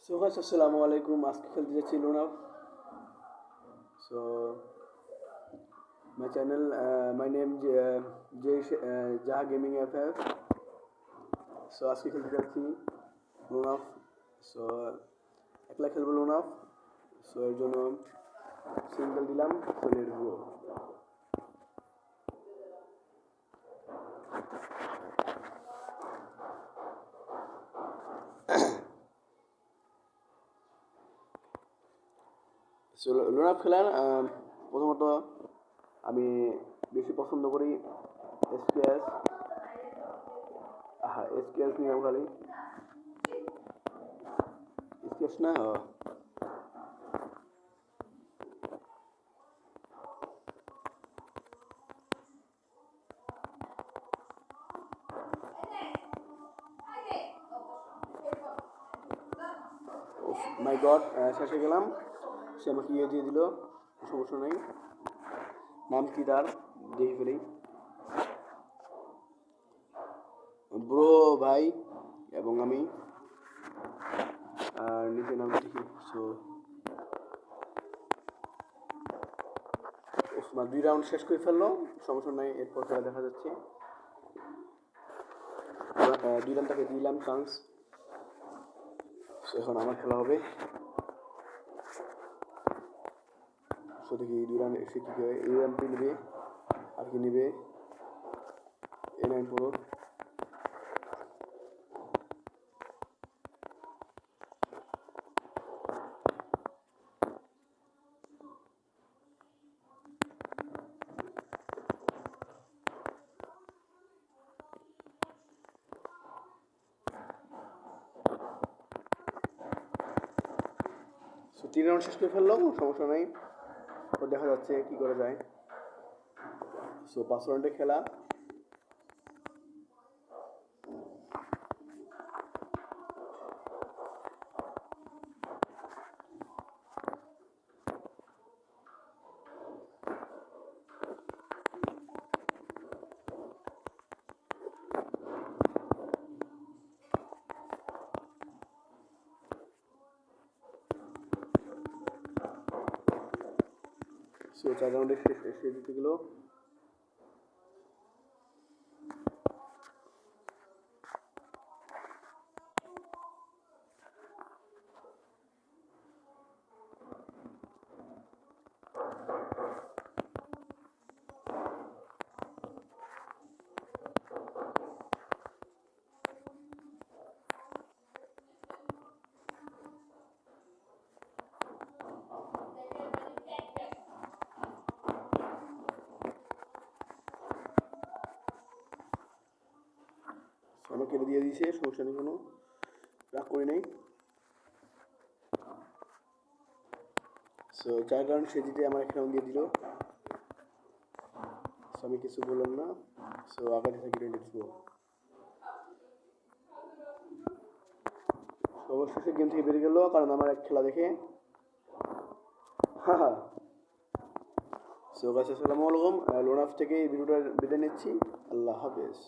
So guys আসসালামু আলাইকুম। আজকে খেলতে যাচ্ছি লোন আপ। So my channel, my name Jaha gaming FF. So আজকে খেলতে যাচ্ছি লোন আপ। সো একলা খেলবো লোন আপ। সো এর জন্য সিঙ্গেল দিলাম। So let's go. So loan up খেলার প্রথমত আমি বেশি পছন্দ করি এসকেএস। এসকেএস নিলাম খালি এসকেএস না। মাই গড, শেষে গেলাম। সে আমাকে ইয়ে দিয়ে দিল, সমস্যা নেই। নাম কি তার দেখে ফেলি। ব্রো ভাই এবং আমি আর নিচে নাম দেখি। সো ওসমান 2 রাউন্ড শেষ করে ফেললো, সমস্যা নাই। এরপর খেলা দেখা যাচ্ছে। 2 রাউন্ড তাকে দিলাম চান্স। এখন আমার খেলা হবে। সো দেখি 2 রাউন্ড এসে কী হয়। এই রাউন্ডটি নেবে আর কি নেবে A9 Pro। সো 3 রাউন্ড শেষ করে ফেললো, সমস্যা নাই। তো দেখা যাচ্ছে কী করা যায়। সো 5 রাউন্ডে খেলা। সো 4 রাউন্ডে শেষ দিতে গেলো। আমার কেটে দিয়ে দিয়েছে, সমস্যা নেই, কোনো রাগ করি নাই। সো 4 রাউন্ড সে জিতে আমার 1 রাউন্ড দিয়ে দিল। সো আমি কিছু বললাম না। সো আগাতে থাকি, লেটস গো। অবশেষে গেম থেকে বেরিয়ে গেল, কারণ আমার এক খেলা দেখে। হ্যাঁ। সো গাইস আসসালামু আলাইকুম। লোন আপ থেকে এই ভিডিওটা বিদায় নিচ্ছি। আল্লাহ হাফেজ।